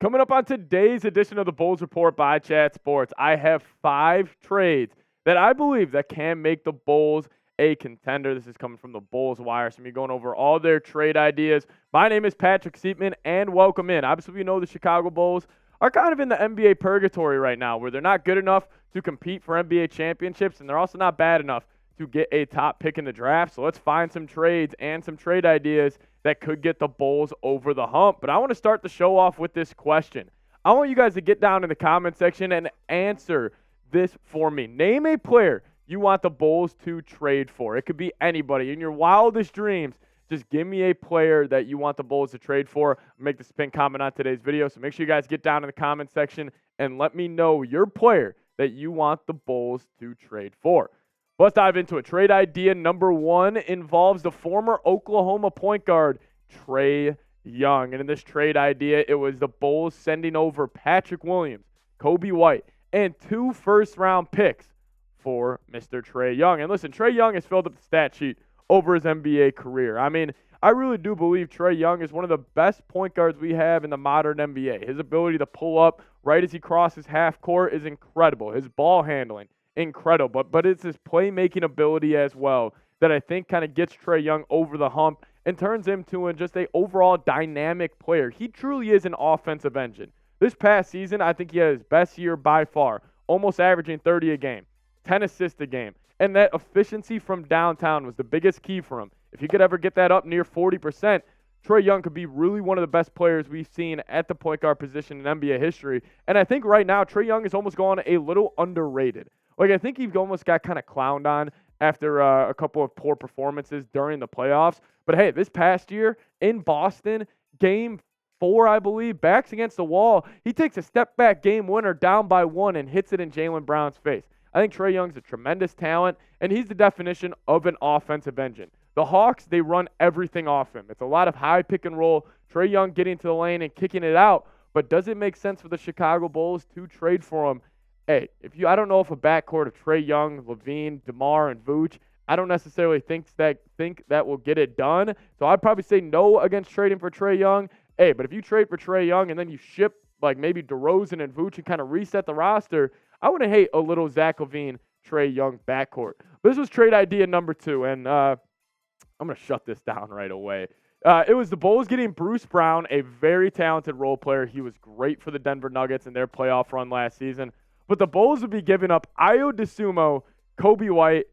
Coming up on today's edition of the Bulls Report by Chat Sports, I have 5 trades that I believe that can make the Bulls a contender. This is coming from the Bulls Wire, so me going over all their trade ideas. My name is Patrick Siepman, and welcome in. Obviously, we know the Chicago Bulls are kind of in the NBA purgatory right now, where they're not good enough to compete for NBA championships, and they're also not bad enough to get a top pick in the draft. So let's find some trades and some trade ideas that could get the Bulls over the hump. But I want to start the show off with this question. I want you guys to get down in the comment section and answer this for me. Name a player you want the Bulls to trade for. It could be anybody. In your wildest dreams, just give me a player that you want the Bulls to trade for. I'll make this pin comment on today's video. So make sure you guys get down in the comment section and let me know your player that you want the Bulls to trade for. Let's dive into it. Trade idea number 1 involves the former Oklahoma point guard, Trey Young. And in this trade idea, it was the Bulls sending over Patrick Williams, Kobe White, and 2 first-round picks for Mr. Trey Young. And listen, Trey Young has filled up the stat sheet over his NBA career. I mean, I really do believe Trey Young is one of the best point guards we have in the modern NBA. His ability to pull up right as he crosses half court is incredible. His ball handling, incredible, but it's his playmaking ability as well that I think kind of gets Trey Young over the hump and turns him to just an overall dynamic player. He truly is an offensive engine. This past season, I think he had his best year by far, almost averaging 30 a game, 10 assists a game, and that efficiency from downtown was the biggest key for him. If he could ever get that up near 40%, Trey Young could be really one of the best players we've seen at the point guard position in NBA history. And I think right now, Trey Young is almost gone a little underrated. Like, I think he almost got kind of clowned on after a couple of poor performances during the playoffs. But, hey, this past year in Boston, Game 4, I believe, backs against the wall, he takes a step-back game winner down by 1 and hits it in Jaylen Brown's face. I think Trey Young's a tremendous talent, and he's the definition of an offensive engine. The Hawks, they run everything off him. It's a lot of high pick and roll, Trey Young getting to the lane and kicking it out. But does it make sense for the Chicago Bulls to trade for him? Hey, I don't know if a backcourt of Trey Young, Levine, DeMar, and Vooch, I don't necessarily think that will get it done. So I'd probably say no against trading for Trey Young. Hey, but if you trade for Trey Young and then you ship like maybe DeRozan and Vooch and kind of reset the roster, I wouldn't hate a little Zach LaVine, Trey Young backcourt. But this was trade idea number 2, and I'm going to shut this down right away. It was the Bulls getting Bruce Brown, a very talented role player. He was great for the Denver Nuggets in their playoff run last season. But the Bulls would be giving up Ayo Dosunmu, Kobe White,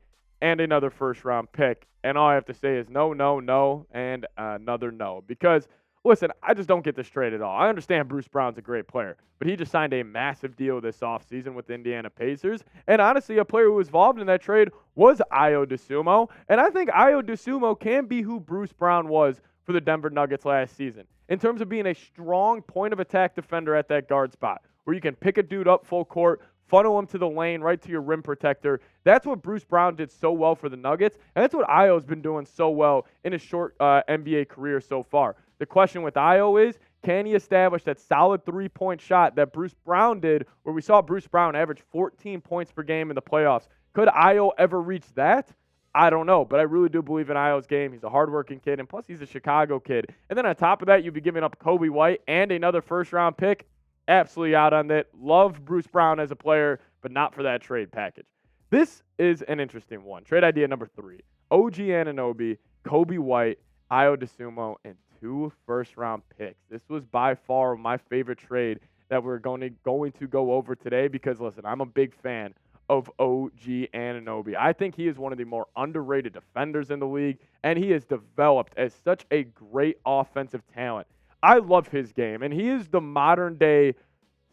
and another first-round pick. And all I have to say is no, no, no, and another no. Because, listen, I just don't get this trade at all. I understand Bruce Brown's a great player, but he just signed a massive deal this offseason with the Indiana Pacers. And honestly, a player who was involved in that trade was Ayo Dosunmu. And I think Ayo Dosunmu can be who Bruce Brown was for the Denver Nuggets last season in terms of being a strong point-of-attack defender at that guard spot, where you can pick a dude up full court, funnel him to the lane, right to your rim protector. That's what Bruce Brown did so well for the Nuggets, and that's what Ayo's been doing so well in his short NBA career so far. The question with Ayo is, can he establish that solid three-point shot that Bruce Brown did, where we saw Bruce Brown average 14 points per game in the playoffs? Could Ayo ever reach that? I don't know, but I really do believe in Ayo's game. He's a hardworking kid, and plus he's a Chicago kid. And then on top of that, you'd be giving up Kobe White and another first-round pick. Absolutely out on that. Love Bruce Brown as a player, but not for that trade package. This is an interesting one. Trade idea number 3. OG Anunoby, Kobe White, Ayo Dosunmu, and 2 first-round picks. This was by far my favorite trade that we're going to go over today because, listen, I'm a big fan of OG Anunoby. I think he is one of the more underrated defenders in the league, and he has developed as such a great offensive talent. I love his game, and he is the modern-day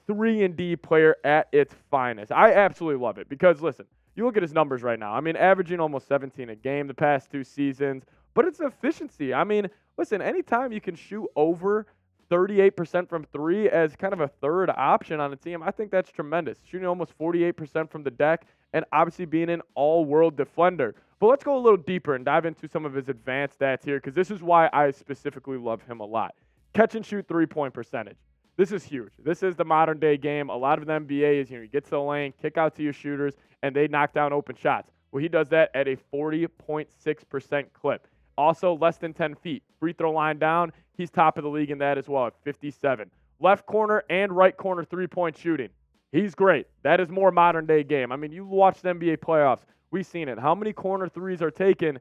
3-and-D player at its finest. I absolutely love it because, listen, you look at his numbers right now. I mean, averaging almost 17 a game the past 2 seasons, but it's efficiency. I mean, listen, anytime you can shoot over 38% from 3 as kind of a third option on a team, I think that's tremendous. Shooting almost 48% from the deck and obviously being an all-world defender. But let's go a little deeper and dive into some of his advanced stats here because this is why I specifically love him a lot. Catch and shoot 3-point percentage. This is huge. This is the modern day game. A lot of the NBA is, you get to the lane, kick out to your shooters, and they knock down open shots. Well, he does that at a 40.6% clip. Also, less than 10 feet. Free throw line down, he's top of the league in that as well at 57. left corner and right corner three-point shooting. He's great. That is more modern-day game. I mean, you watch the NBA playoffs. We've seen it. How many corner threes are taken?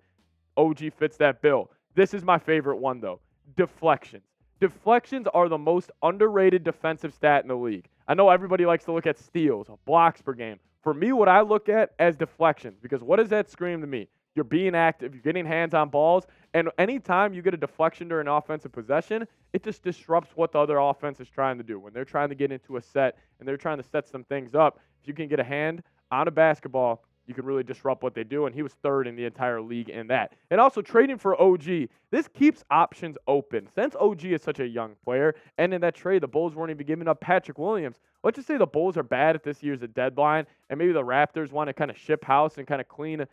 OG fits that bill. This is my favorite one, though. Deflections. Deflections are the most underrated defensive stat in the league. I know everybody likes to look at steals, blocks per game. For me, what I look at as deflections, because what does that scream to me? You're being active, you're getting hands on balls, and anytime you get a deflection during an offensive possession, it just disrupts what the other offense is trying to do. When they're trying to get into a set and they're trying to set some things up, if you can get a hand on a basketball, you can really disrupt what they do, and he was third in the entire league in that. And also trading for OG, this keeps options open. Since OG is such a young player, and in that trade, the Bulls weren't even giving up Patrick Williams. Let's just say the Bulls are bad at this year's deadline, and maybe the Raptors want to kind of ship house and kind of clean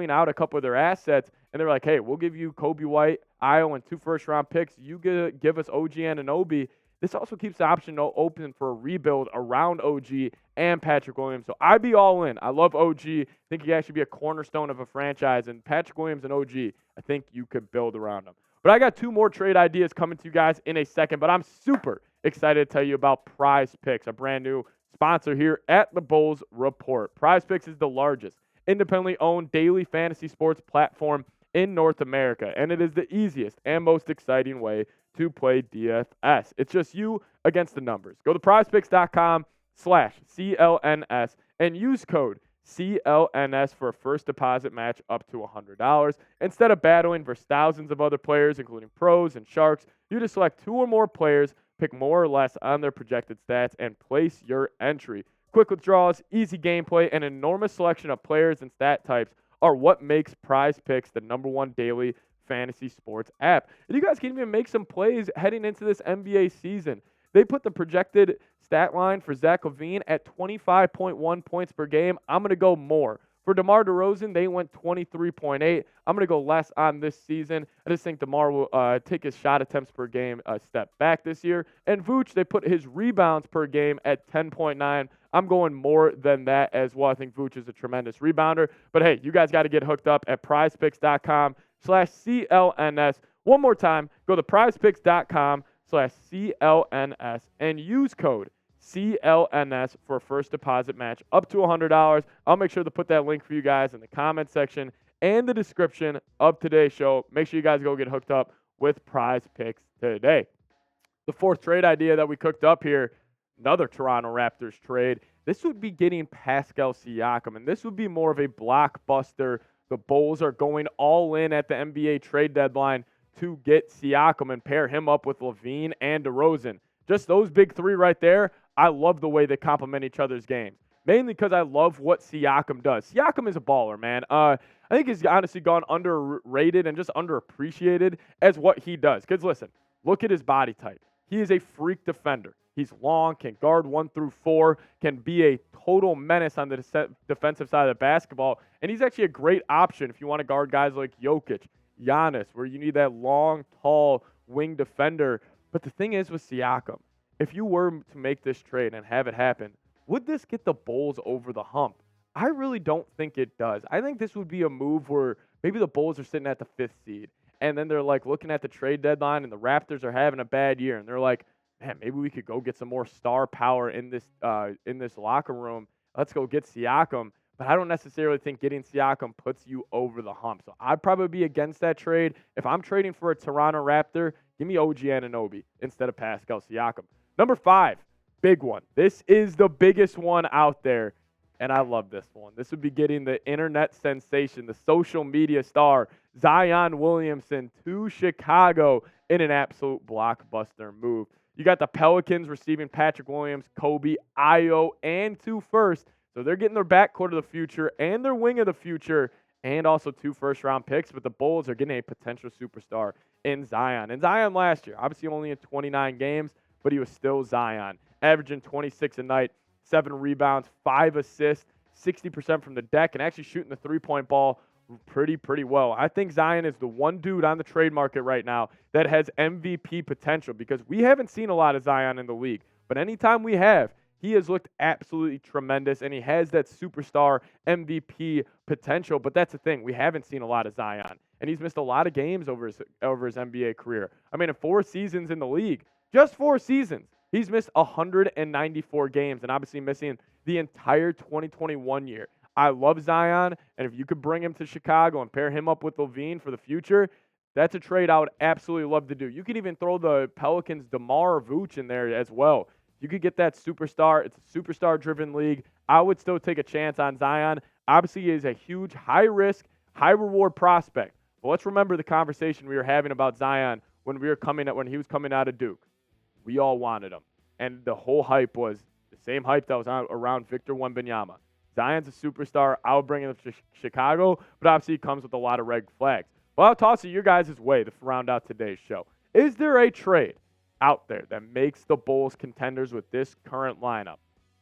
out a couple of their assets, and they're like, hey, we'll give you Kobe White, Io, and 2 first-round picks. You give us OG Anunoby. This also keeps the option open for a rebuild around OG and Patrick Williams. So I'd be all in. I love OG. I think he can actually be a cornerstone of a franchise. And Patrick Williams and OG, I think you could build around them. But I got 2 more trade ideas coming to you guys in a second. But I'm super excited to tell you about PrizePicks, a brand new sponsor here at the Bulls Report. PrizePicks is the largest independently owned daily fantasy sports platform in North America. And it is the easiest and most exciting way to play DFS. It's just you against the numbers. Go to prizepicks.com/CLNS and use code CLNS for a first deposit match up to $100. Instead of battling versus thousands of other players, including pros and sharks, you just select 2 or more players, pick more or less on their projected stats, and place your entry. Quick withdrawals, easy gameplay, and an enormous selection of players and stat types are what makes PrizePicks the #1 daily fantasy sports app. And you guys can even make some plays heading into this NBA season. They put the projected stat line for Zach LaVine at 25.1 points per game. I'm going to go more. For DeMar DeRozan, they went 23.8. I'm going to go less on this season. I just think DeMar will take his shot attempts per game a step back this year. And Vooch, they put his rebounds per game at 10.9. I'm going more than that as well. I think Vooch is a tremendous rebounder. But hey, you guys got to get hooked up at prizepicks.com/CLNS. One more time, go to prizepicks.com/CLNS and use code CLNS for a first deposit match up to $100. I'll make sure to put that link for you guys in the comment section and the description of today's show. Make sure you guys go get hooked up with PrizePicks today. The 4th trade idea that we cooked up here, another Toronto Raptors trade. This would be getting Pascal Siakam, and this would be more of a blockbuster. The Bulls are going all in at the NBA trade deadline to get Siakam and pair him up with LaVine and DeRozan. Just those big 3 right there, I love the way they complement each other's games. Mainly because I love what Siakam does. Siakam is a baller, man. I think he's honestly gone underrated and just underappreciated as what he does. Because listen, look at his body type. He is a freak defender. He's long, can guard 1 through 4, can be a total menace on the defensive side of the basketball. And he's actually a great option if you want to guard guys like Jokic, Giannis, where you need that long, tall wing defender. But the thing is with Siakam, if you were to make this trade and have it happen, would this get the Bulls over the hump? I really don't think it does. I think this would be a move where maybe the Bulls are sitting at the 5th seed, and then they're like looking at the trade deadline, and the Raptors are having a bad year, and they're like, man, maybe we could go get some more star power in this locker room. Let's go get Siakam. But I don't necessarily think getting Siakam puts you over the hump. So I'd probably be against that trade. If I'm trading for a Toronto Raptor, give me OG Anunoby instead of Pascal Siakam. Number 5, big one. This is the biggest one out there, and I love this one. This would be getting the internet sensation, the social media star, Zion Williamson to Chicago in an absolute blockbuster move. You got the Pelicans receiving Patrick Williams, Kobe, Io, and 2 firsts. So they're getting their backcourt of the future and their wing of the future and also 2 first-round picks. But the Bulls are getting a potential superstar in Zion. And Zion last year, obviously only in 29 games, but he was still Zion. Averaging 26 a night, 7 rebounds, 5 assists, 60% from the deck, and actually shooting the 3-point ball pretty well. I think Zion is the one dude on the trade market right now that has MVP potential because we haven't seen a lot of Zion in the league. But anytime we have, he has looked absolutely tremendous, and he has that superstar MVP potential. But that's the thing. We haven't seen a lot of Zion, and he's missed a lot of games over his NBA career. I mean, in 4 seasons in the league, just 4 seasons, He's missed 194 games and obviously missing the entire 2021 year. I love Zion, and if you could bring him to Chicago and pair him up with LaVine for the future, that's a trade I would absolutely love to do. You could even throw the Pelicans' DeMar Vooch in there as well. You could get that superstar. It's a superstar-driven league. I would still take a chance on Zion. Obviously, he is a huge, high-risk, high-reward prospect. But let's remember the conversation we were having about Zion when he was coming out of Duke. We all wanted him. And the whole hype was the same hype that was around Victor Wembanyama. Zion's a superstar. I'll bring him to Chicago, but obviously he comes with a lot of red flags. Well, I'll toss it your guys' way to round out today's show. Is there a trade out there that makes the Bulls contenders with this current lineup?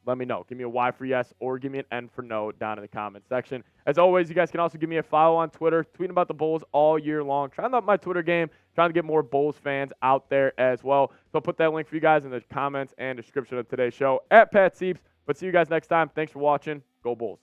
Let me know. Give me a Y for yes or give me an N for no down in the comment section. As always, you guys can also give me a follow on Twitter, tweeting about the Bulls all year long. Trying to up my Twitter game, trying to get more Bulls fans out there as well. So I'll put that link for you guys in the comments and description of today's show at Pat Sieps. But see you guys next time. Thanks for watching. Go Bulls.